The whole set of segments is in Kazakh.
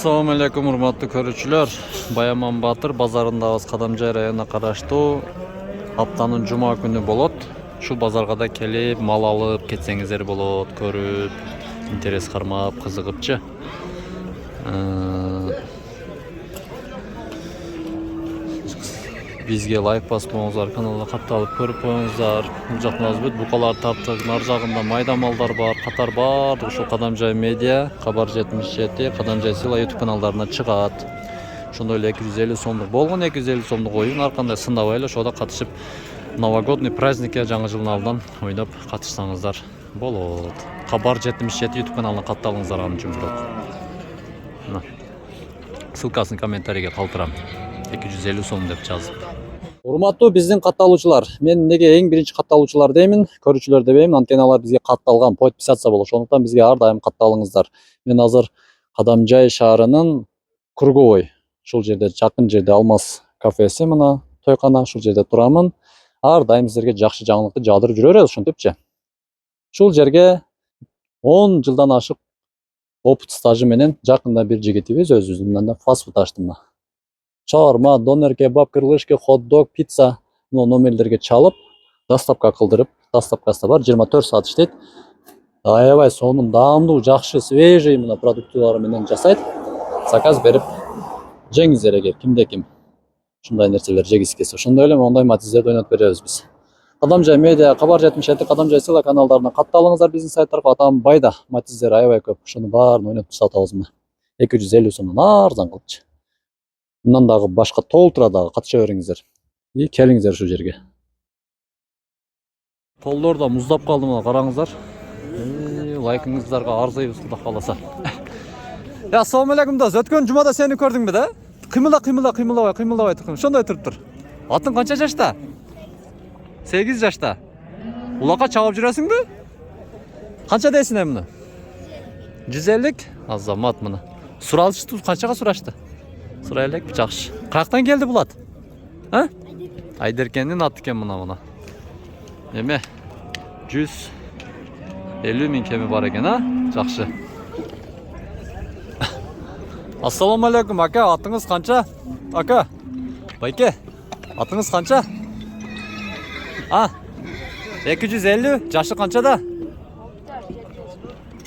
Assalamu alaikum hurmatlı көрүүчүлөр. Баяман Батыр базарындагыбыз Кадамжай районуна караштуу аптанын жума күнү болот. Ушул базарга да келип, мал алып кетсеңиздер болот, көрүп, интерес кармап, кызыгыпчы. Бизге лайк баспаңыздар, каналга катталып көрүп коюңуздар. Бул жактан бүт букалар таптык, нар жагында майда малдар бар, катар бардык ушул Кадамжай медиа, Кабар 77, Кадамжай Сила YouTube каналдарына чыгат. Ошондой эле 250 сомдук болгон, 250 сомдук оюн ар кандай сындабай эле ошода катышып, новогодний праздникке жаңы жылдын алдынан ойноп катышсаңыздар болот. Кабар 77 YouTube каналына катталыңыздар аны үчүн болот. Ссылкасын комментарийге калтырам. 250 сом деп жазып. Урматтуу биздин катталуучулар, мен неге эң биринчи катталуучулар деймин, көрүүчүлөр дебейм, анткени алар бизге катталган, подписаться болуп, ошондуктан бизге ар дайым катталыңыздар. Мен азыр Кадамжай шаарынын Курговой, ушул жерде жакын жерде Алмаз кафеси, мына тойкана, ушул жерде турамын. Ар дайым сиздерге жакшы жаңылыкты жаадырып жүрө беребиз, ошентипчи. Ушул жерге 10 жылдан ашык опыт стажы менен жакында бир жигитибиз өзүбүздүн мындай фастфуд ачты. Шаурма, донер, кебаб, крылышки, хот-дог, пицца номерлерге чалып, доставка кылдырып, доставкасы бар, 24 саат иштейт. Аябай сонун даамдуу, жакшы, свежий мына продуктылар менен жасайт. Заказ берип жеңиздер эгер кимде ким ушундай нерселер жегиси келсе. Ошондой эле мондай матизерди ойнотуп беребиз биз. Кадамжай медиа, Кабар 77, Кадамжай Сила каналдарына катталыңыздар, биздин сайттарга атам байда матизер аябай көп. Ошону баарын ойнотуп сатабыз мына. 250 сомдон арзан кылчу. Мындан дагы башка толтура дагы катыша бериңиздер. И келиңиздер ушул жерге. Толдор да муздап калды, мына караңыздар. Лайкыңыздарга арзыйбыз Кудай кааласа. Ассаламу алейкум дос. Өткөн жумада сени көрдүңбү да? Кыймылдабай тур. Ошондой туруп тур. Атың канча жашта? 8 жашта. Улакка чабып жүрөсүңбү? Канча дейсиң эмне? 150? Азамат мына. Суралышты, канчага сурашты? Сурайлык жакшы. Каяктан келди бул ат? А? Айдеркендин аты экен мына. Эме 150 миң кеми бар экен, а? Жакшы. Ассаламу алейкум, ака, атыңыз канча? Ака. Байке, атыңыз канча? А? 250, жашы канчада?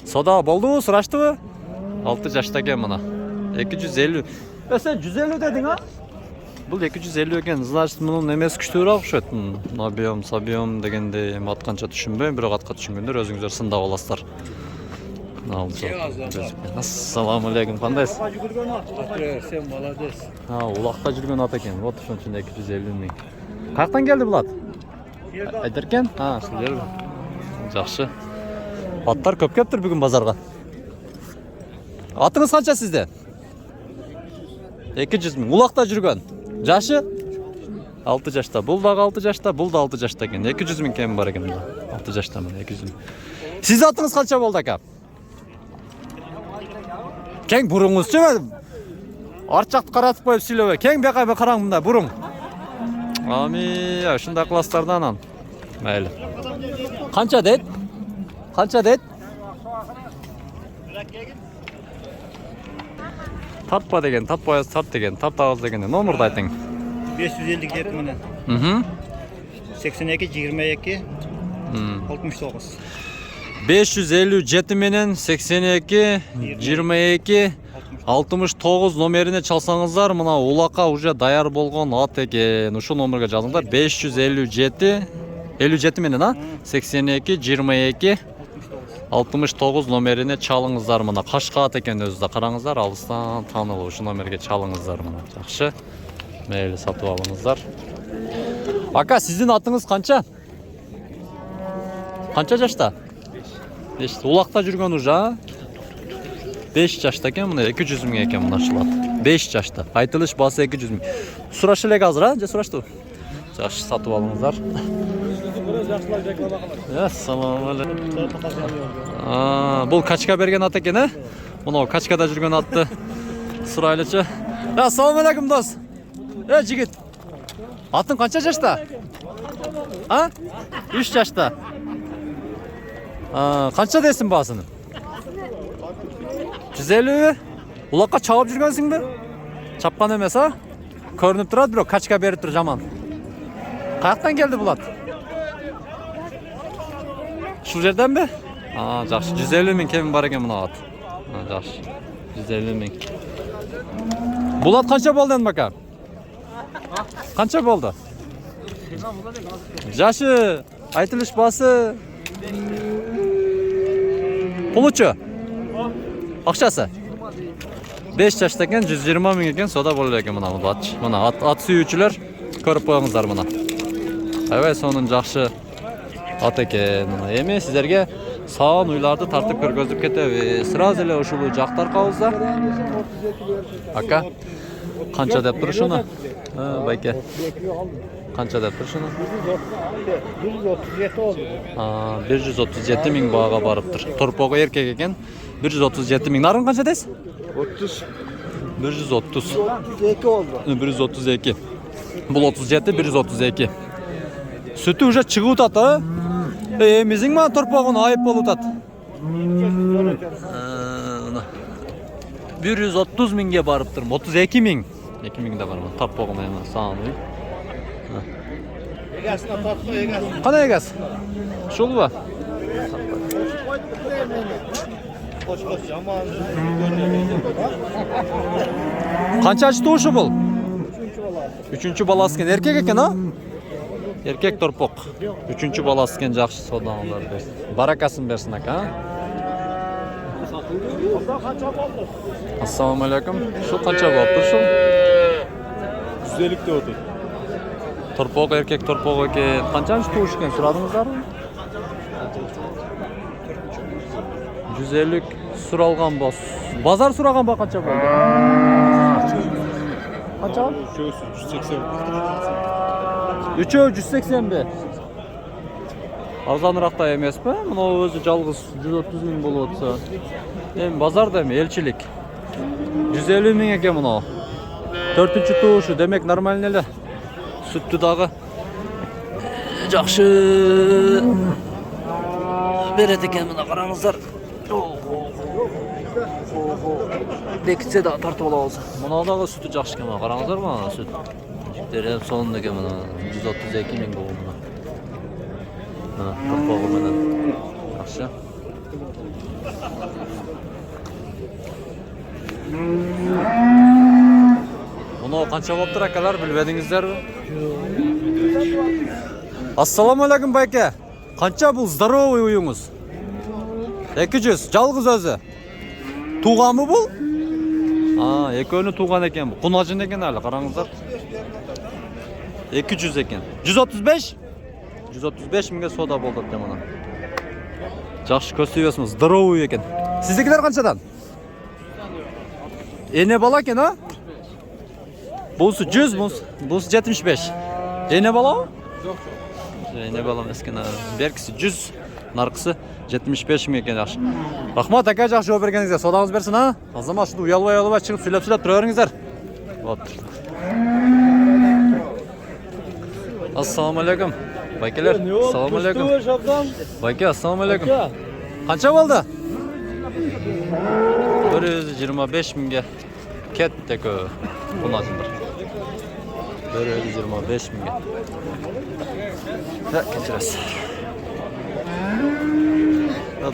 Сода болдубу, сураштыбы? 6 жашта экен мына. 250. Сен 150 дедиң, а? Бул 250 экен. Значит, мунун эмеси күчтүүрөөк окшойт. Набиом, сабиом дегенде ат канча түшүнбөйм, бирок атка түшүнгөндөр өзүңүздөр сындап аласыздар. Ассаламу алейкум, кандайсыз? Сен молодец. Улакта жүргөн ат экен. Вот ошон үчүн 250 миң. Каяктан келди бул ат? Айдеркен? Ушул жер. Жакшы. Аттар көп кептир бүгүн базарга. Атыңыз канча сизде? 200 миң. Улакта жүргөн. Жашы? 6 жашта. Бул дагы 6 жашта, бул да 6 жашта экен. 200 миң кем бар экен. 6 жашта мына 200 миң. Сиз атыңыз канча болду ака? Кең буруңузчу. Арчакты каратып коюп сүйлөбөй. Кең бекай караң мындай буруң. Ушундай класстардан анан. Мейли. Канча дейт? Тартпа деген, тартпайсыз тарт деген, тартабыз деген. Номерди айтың. 557 менен. 82 22 69. 557 менен 82 22 69 номерине чалсаңыздар, мына улакка уже даяр болгон ат экен. Ушул номерге жазыңдар. 557 менен, а? 82 22 69 номерине чалыңыздар, мына кашка ат экен өзү да. Караңыздар, алыстан таанылуу. Ушул номерге чалыңыздар мына. Жакшы. Мейли сатып алыңыздар. Ака, сиздин атыңыз канча? Канча жашта? 5. Улакта жүргөн уже, 5 жашта экен, мына 200 миң экен мына ушул ат. 5 жашта. Айтылыш баасы 200 миң. Сурашы элек азыр, а? Же сураштыбы? Жакшы, сатып алыңыздар. Ассаламу алейкум. Бул качка берген ат экен, э? Мына качкада жүргөн атты сурайлычы. Ассаламу алейкум дос. Жигит. Атың канча жашта? 3 жашта. Канча дейсиң баасын? 150? Улакка чабып жүргөнсүңбү? Чапкан эмес, а? Көрүнүп турат, бирок качка берип тур жаман. Каяктан келди булат? Ушул жерденби? Жакшы. 150 миң кеми бар экен мына ат. Жакшы. 150 миң. Булат канча болду энд бака? Канча болду? Жашы, айтылыш басы. Пулучу? Акчасы? 5 жашта экен, 120 миң экен, сода болот экен мына булат. Мына ат сүйүүчүлөр көрүп коюңуздар мына. Аябай сонун жакшы ат экен. Эми сиздерге саан уйларды тартып көргөзүп кетебиз. Сразу эле ушул жактар кабызда. Ака, канча деп тур ушуну? Байке. Канча деп тур ушуну? 137 oldu. 137 миң баага барыптыр. Торпогу эркек экен. 137 миң. Нарын канча дейсиз? 30. 130. 32 oldu. 132. Бул 37, 132. Sütü уже чыгып атат, а? Эмизиң мана торпогуна айып болуп атат. 130 миңге барыптыр. 32 миң. 2 миң да бар мына торпогум эми сааны. Egasına tatlı egasına. Кана эгас? Ушулбу? Koş yaman. Канчачы туушу бул? 3-чү баласы экен. Эркек экен, а? Эркек торпок. 3-чү баласы экен, жакшы содаңыздар берсин. Баракасын берсин ака. Ассаламу алейкум. Шу канча болуптур шу? 150 de oldu. Торпок эркек торпок экен. Канчанчы тууш экен сурадыңыздарбы? 150 суралган бос. Базар сураган ба канча болду? Канча? 180. Үчөө 180 Арзаныраак да эмеспи? Мына өзү жалгыз 130 миң болуп атса. Эми базарда эми элчилик 150 миң экен мына. 4-чү туушу, демек нормально эле. Сүттү дагы жакшы берет экен мына караңыздар. Бекитсе да тартып алабыз. Мына дагы сүтү жакшы экен мына караңыздар мына сүт. Дерем сонун экен мына 132 миң болду мына. Торпогу менен жакшы. Мына канча болуптур акалар, билбедиңиздерби? Ассаламу алейкум байке. Канча бул здоровый уюңуз? 200, жалгыз өзү. Тууганбы бул? Экөөнү тууган экен бул. Кунажын экен али, караңыздар. 200 экен. 135? 135 миңге сода болду экен мына. Жакшы көзсүйбөсүңүз, здоровый экен. Сиздикилер канчадан? Эне бала экен, а? Бусу 100, бусу 75. Эне балабы? Жок. Эне бала эмес экен. Беркиси 100, наркысы 75 миң экен, жакшы. Рахмат ака, жакшы жооп бергениңизге. Содаңыз берсин, а? Азама ушунду уялбай чыгып сүйлөп тура бериңиздер. Вот. Ассаламу алейкум. Байкелер. Ассаламу алейкум. Байке, ассаламу алейкум. Канча болду? 125 миңге кетти экөө. Кунажындар. 125 миңге. Да, кетиресиз.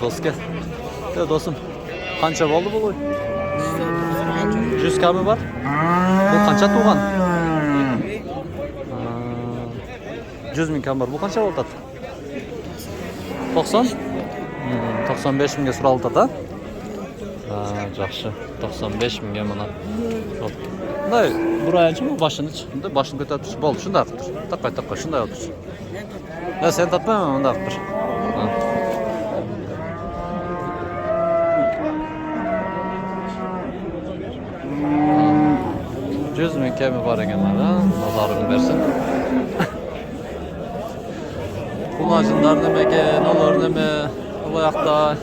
Доске. Досым. Канча болду бул? 100 камы бар? Бул канча тууган? 100 миң кам бар. Бул канча болуп атат? 90? 95 миңге суралып атат, а? Жакшы. 95 миңге мына. Мындай бурайынчы бул башыныч. Мындай башын көтөрүп туруш. Болду, шундай кылып тур. Такай, шундай кылып тур. Сен татпайм, мындай кылып тур. 100 миң кеми бар экен мына, назарын берсин. Кунажындар неме экен, алар неме, улакта.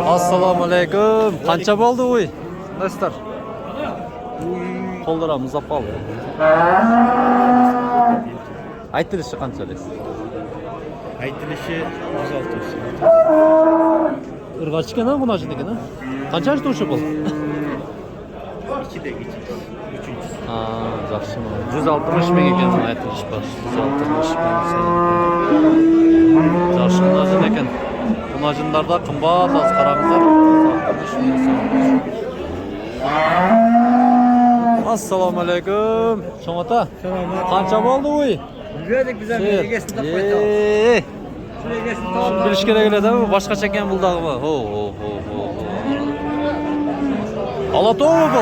Ассаламу алейкум. Канча болду уй? Кандайсыздар? Колдорам узап калды. Айтылышы канча дейсиз? Айтылышы 106. Ыргач экен, кунажын экен, а? Qanchasi tuşu bu? 2'de geçecek. 3. Yaxşı mı? 160 ming ekan aytilish bor. 160 ming. Yaxşı ekan. Bunajınlarda qimmat az qarangizlar. 160 ming. Assalomu alaykum. So'ngata. Qancha bo'ldi uy? Yürüyorduk güzel bir yegesini tapmayı tamam. Şuraya yegesini Şunu tamam. bilish kerak edi mi? Boshqa ekan bu dag'mi? Ho. Alato'mi bu?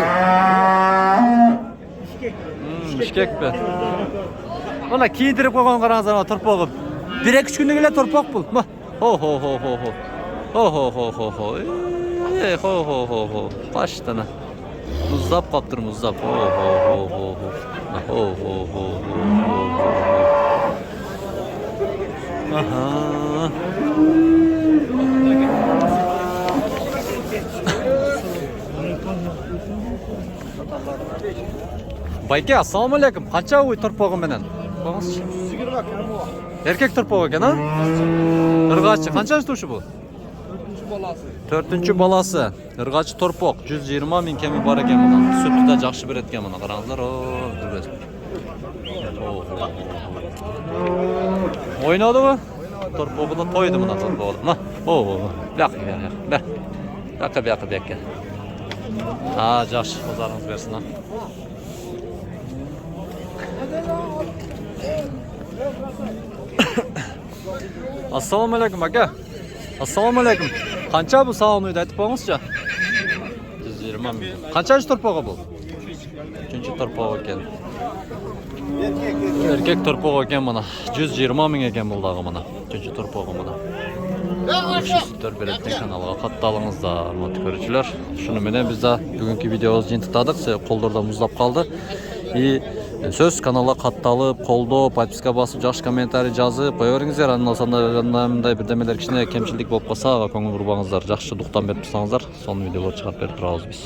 Bishkek be. Mana kiydirib qo'ygan qarangizlar, mana turpog'i. Direkt 3 kunlik ele turpoq bu. Ho. Ho. Qaştana. Muzdap qaptır muzdap. Ho. Aha. Bayke, assalomu alaykum. Qancha uy turpog'i menen? Qo'yingizchi. 120 bak yani bu. Erkek turpog'i ekan, ha? Irg'achi. Qanchasi tuşu bu? 4-chi balasi. Irg'achi turpoq. 120 ming kemi bor ekan bundan. Sütü de yaxshi beretgan mana. Qarangizlar, Oynadi mı? Turpog'i da to'ydi buna turpog'i. Mana. Yo'q. Ha, yaxshi, qo'zaringiz bersin, ha. Assalomu alaykum aka. Assalomu alaykum. Qancha bu savon uyda aytib qo'yingizchi? 120 ming. Qanchasi turpog'i bu? 3-chi turpog'i ekan. Erkek turpog'i ekan mana. 120 ming ekan bu dag'i mana. 3-chi turpog'i mana. Sütler belirttiği kanalga katta alыңыздар, hurmatly ko'ruvchilar. Shuni bilan biz de bugungi videomizni to'xtatdik. Qo'llarda muzlab qoldi. Söz kanalga kattalып, qo'llab, podpiska bosib, yaxshi kommentariy yozib qo'yaveringizlar. Anday birdemeler kishine kemchilik bo'lib qolsa va ko'ngil urmangizlar. Yaxshi duqdan berib tursanızlar, son videolar chiqarib berib turamiz biz.